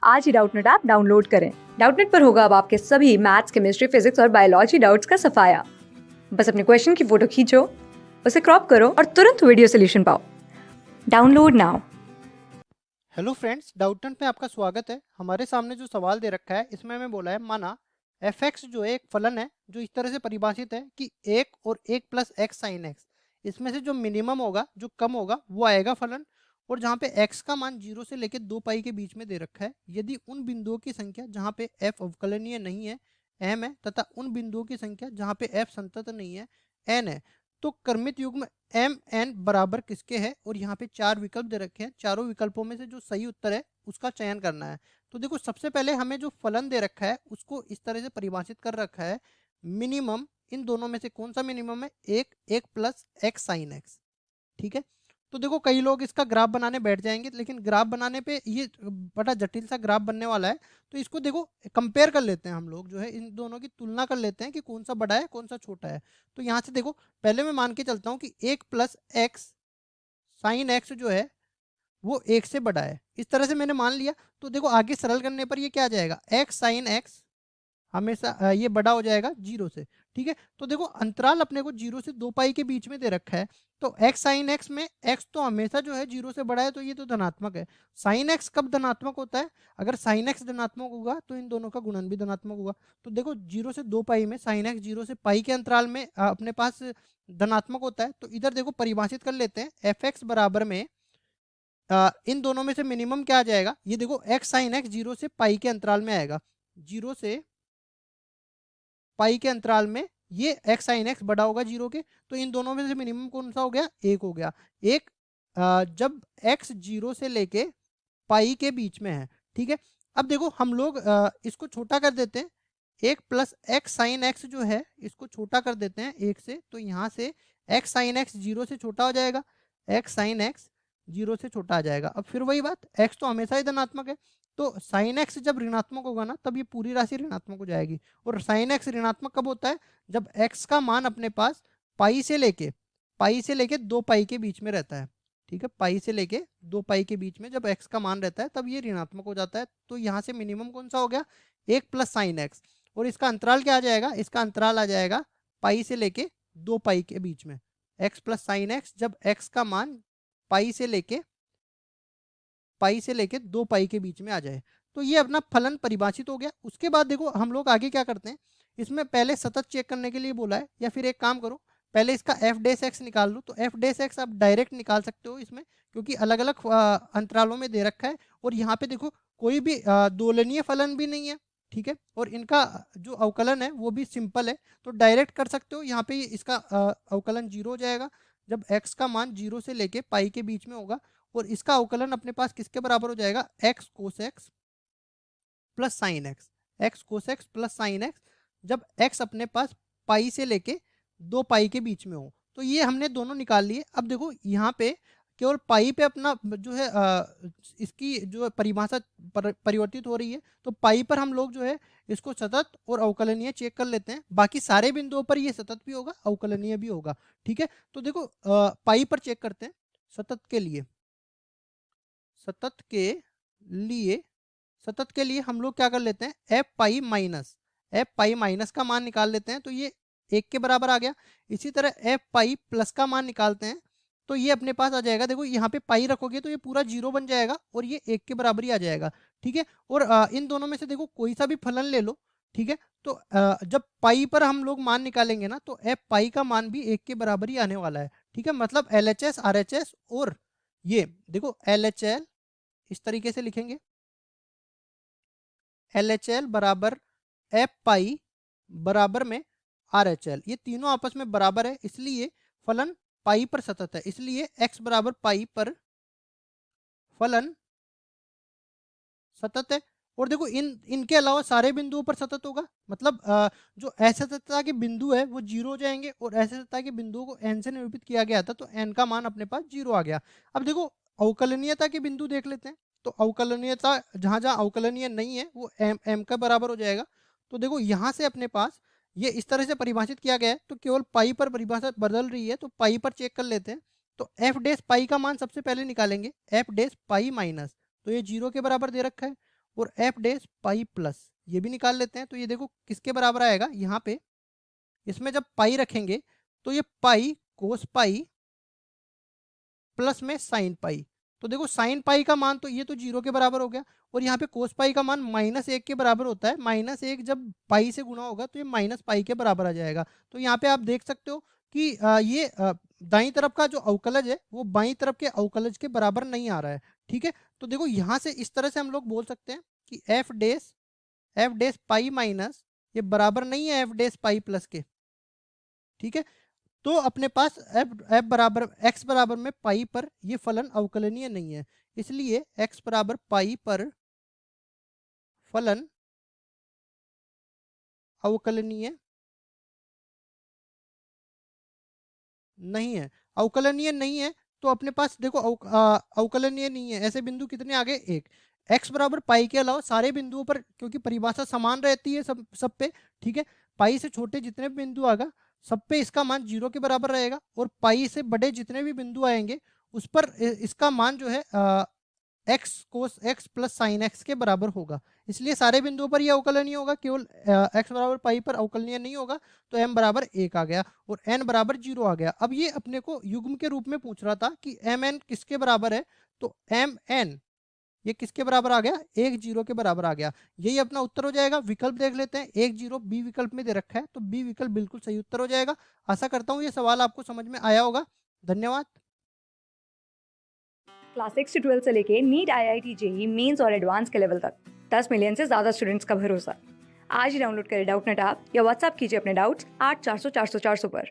आज ही Doubtnut app download करें। Doubtnut पर होगा अब आपके सभी मैथ्स, केमिस्ट्री, फिजिक्स और बायोलॉजी डाउट्स का सफाया। बस अपने क्वेश्चन की फोटो खींचो, उसे क्रॉप करो और तुरंत वीडियो सोल्यूशन पाओ। Download now. Hello friends, Doubtnut में आपका स्वागत है। हमारे सामने जो सवाल दे रखा है इसमें हमें बोला है माना एफ एक्स जो है एक फलन है जो इस तरह से परिभाषित है कि एक और एक प्लस एक्स साइन एक्स, इसमें से जो मिनिमम होगा जो कम होगा वो आएगा फलन। और जहाँ पे एक्स का मान 0 से लेकर 2 पाई के बीच में दे रखा है यदि उन बिंदुओं की संख्या जहाँ पे एफ अवकलनीय नहीं है एम है, तथा उन बिंदुओं की संख्या जहाँ पे एफ संतत नहीं है एन है, तो क्रमित युग्म एम एन बराबर किसके है। और यहाँ पे 4 विकल्प दे रखे हैं, चारों विकल्पों में से जो सही उत्तर है उसका चयन करना है। तो देखो सबसे पहले हमें जो फलन दे रखा है उसको इस तरह से परिभाषित कर रखा है, मिनिमम इन दोनों में से कौन सा मिनिमम है, एक एक प्लस एक्स साइन एक्स। ठीक है, तो देखो कई लोग इसका ग्राफ बनाने बैठ जाएंगे, लेकिन ग्राफ बनाने पे ये बड़ा जटिल सा ग्राफ बनने वाला है। तो इसको देखो कंपेयर कर लेते हैं, हम लोग जो है इन दोनों की तुलना कर लेते हैं कि कौन सा बड़ा है कौन सा छोटा है। तो यहाँ से देखो पहले मैं मान के चलता हूँ कि एक प्लस एक्स साइन एक्स जो है वो एक से बड़ा है, इस तरह से मैंने मान लिया। तो देखो आगे सरल करने पर ये क्या आ जाएगा, एक्स साइन एक्स हमेशा ये बड़ा हो जाएगा 0 से। ठीक है, तो देखो अंतराल अपने को 0 से 2 पाई के बीच में दे रखा है। तो एक्स साइन एक्स में एक्स तो हमेशा जो है 0 से बड़ा है, तो ये तो धनात्मक है। साइन एक्स कब धनात्मक होता है, अगर साइन एक्स धनात्मक होगा तो इन दोनों का गुणन भी धनात्मक होगा। तो देखो 0 से 2 पाई में साइन एक्स 0 से पाई के अंतराल में अपने पास धनात्मक होता है। तो इधर देखो परिभाषित कर लेते हैं, एफ एक्स बराबर में इन दोनों में से मिनिमम क्या आ जाएगा, ये देखो एक्स साइन एक्स 0 से पाई के अंतराल में आएगा, 0 से पाई के अंतराल में ये एक्स साइन एक्स बड़ा होगा 0 के। तो इन दोनों में से मिनिमम कौन सा हो गया, एक हो गया। एक जब एक्स 0 से लेके पाई के बीच में है। ठीक है, अब देखो हम लोग इसको छोटा कर देते हैं, एक प्लस एक्स साइन एक्स जो है इसको छोटा कर देते हैं एक से। तो यहाँ से एक्स साइन एक्स 0 से छोटा हो जाएगा, एक्स साइन एक्स 0 से छोटा आ जाएगा। अब फिर वही बात, एक्स तो हमेशा ही धनात्मक है, तो साइन एक्स जब ऋणात्मक होगा ना तब ये पूरी राशि ऋणात्मक हो जाएगी। और साइन एक्स ऋणात्मक कब होता है, जब एक्स का मान अपने पास पाई से लेके 2 पाई के बीच में रहता है। ठीक है, पाई से लेके 2 पाई के बीच में जब एक्स का मान रहता है तब ये ऋणात्मक हो जाता है। तो यहाँ से मिनिमम कौन सा हो गया, एक प्लस साइन एक्स। और इसका अंतराल क्या आ जाएगा, इसका अंतराल आ जाएगा पाई से लेके 2 पाई के बीच में, एक्स प्लस साइन एक्स जब एक्स का मान पाई से लेके 2 पाई के बीच में आ जाए। तो ये अपना फलन परिभाषित हो गया। उसके बाद देखो हम लोग आगे क्या करते हैं, इसमें पहले सतत चेक करने के लिए बोला है, या फिर एक काम करो पहले इसका एफ डेस एक्स निकाल लो। तो एफ डेस एक्स आप डायरेक्ट निकाल सकते हो इसमें, क्योंकि अलग अलग अंतरालों में दे रखा है। और यहाँ पे देखो कोई भी दोलनीय फलन भी नहीं है। ठीक है, और इनका जो अवकलन है वो भी सिंपल है, तो डायरेक्ट कर सकते हो। यहाँ पे इसका अवकलन 0 हो जाएगा जब एक्स का मान 0 से लेके पाई के बीच में होगा। और इसका अवकलन अपने पास किसके बराबर हो जाएगा, x cos x plus sine x, x cos x plus sine x जब एक्स अपने पास पाई से लेके 2 पाई के बीच में हो। तो ये हमने दोनों निकाल लिए। अब देखो यहाँ पे केवल पाई पे अपना जो है इसकी जो परिभाषा परिवर्तित हो रही है। तो पाई पर हम लोग जो है इसको सतत और अवकलनीय चेक कर लेते हैं, बाकी सारे बिंदुओं पर ये सतत भी होगा अवकलनीय भी होगा। ठीक है, तो देखो पाई पर चेक करते हैं। सतत के लिए सतत के लिए सतत के लिए हम लोग क्या कर लेते हैं, एफ पाई माइनस का मान निकाल लेते हैं। तो ये 1 के बराबर आ गया। इसी तरह एफ पाई प्लस का मान निकालते हैं, तो ये अपने पास आ जाएगा। देखो यहाँ पे पाई रखोगे तो ये पूरा 0 बन जाएगा और ये 1 के बराबर ही आ जाएगा। ठीक है, और इन दोनों में से देखो कोई सा भी फलन ले लो। ठीक है, तो जब पाई पर हम लोग मान निकालेंगे ना तो एफ पाई का मान भी 1 के बराबर ही आने वाला है। ठीक है, मतलब L H S R H S, और ये देखो एल एच एल इस तरीके से लिखेंगे, एल एच एल बराबर एफ पाई बराबर में आर एच एल, ये तीनों आपस में बराबर है, इसलिए फलन पाई पर सतत है। इसलिए एक्स बराबर पाई पर फलन सतत है। और देखो इनके अलावा सारे बिंदुओं पर सतत होगा, मतलब जो असततता के बिंदु है वो 0 हो जाएंगे, और असततता के बिंदुओं को एन से निरूपित किया गया था तो एन का मान अपने पास 0 आ गया। अब देखो अवकलनीयता के बिंदु देख लेते हैं। तो अवकलनीयता जहां जहां अवकलनीय नहीं है वो एम एम का बराबर हो जाएगा। तो देखो यहाँ से अपने पास ये इस तरह से परिभाषित किया गया है, तो केवल पाई पर परिभाषा बदल रही है, तो पाई पर चेक कर लेते हैं। तो एफ डेस पाई का मान सबसे पहले निकालेंगे, एफ डेस पाई माइनस, तो ये 0 के बराबर दे रखा है। और एफ डैश पाई प्लस ये भी निकाल लेते हैं। तो ये देखो किसके बराबर आएगा, यहाँ पे इसमें जब पाई रखेंगे तो ये पाई कोस पाई प्लस में साइन पाई। तो देखो साइन पाई का मान तो ये तो 0 के बराबर हो गया, और यहाँ पे कोस पाई का मान -1 के बराबर होता है। -1 जब पाई से गुणा होगा तो ये माइनस पाई के बराबर आ जाएगा। तो यहाँ पे आप देख सकते हो कि ये दाईं तरफ का जो अवकलज है वो बाईं तरफ के अवकलज के बराबर नहीं आ रहा है। ठीक है, तो देखो यहाँ से इस तरह से हम लोग बोल सकते हैं कि एफ डैश पाई माइनस ये बराबर नहीं है एफ डैश पाई प्लस के। ठीक है, तो अपने पास एफ बराबर एक्स बराबर में पाई पर ये फलन अवकलनीय नहीं है, इसलिए एक्स बराबर पाई पर फलन अवकलनीय नहीं है। अवकलनीय नहीं है तो अपने पास देखो अवकलनीय नहीं है ऐसे बिंदु कितने आ गए, एक। एक्स बराबर पाई के अलावा सारे बिंदुओं पर, क्योंकि परिभाषा समान रहती है सब पे, ठीक है, पाई से छोटे जितने भी बिंदु आएगा सब पे इसका मान 0 के बराबर रहेगा, और पाई से बड़े जितने भी बिंदु आएंगे उस पर इसका मान जो है x cos x plus sine x के बराबर होगा। इसलिए सारे बिंदुओं पर यह अवकलनीय होगा, केवल एक्स बराबर पाई पर अवकलनीय नहीं होगा। तो m बराबर 1 आ गया और n बराबर 0 आ गया। अब ये अपने को युग्म के रूप में पूछ रहा था कि mn किसके बराबर है, तो mn ये किसके बराबर आ गया, 1 0 के बराबर आ गया। यही अपना उत्तर हो जाएगा। विकल्प देख लेते हैं, 1 0 बी विकल्प में दे रखा है, तो बी विकल्प बिल्कुल सही उत्तर हो जाएगा। आशा करता हूँ ये सवाल आपको समझ में आया होगा। धन्यवाद। क्लास 6 से 12 से लेके नीट, IIT, जेईई मेंस और एडवांस के लेवल तक 10 मिलियन से ज़्यादा स्टूडेंट्स का भरोसा। आज ही डाउनलोड करें डाउटनेट ऐप या व्हाट्सएप कीजिए अपने डाउट्स 8400 400 400 पर।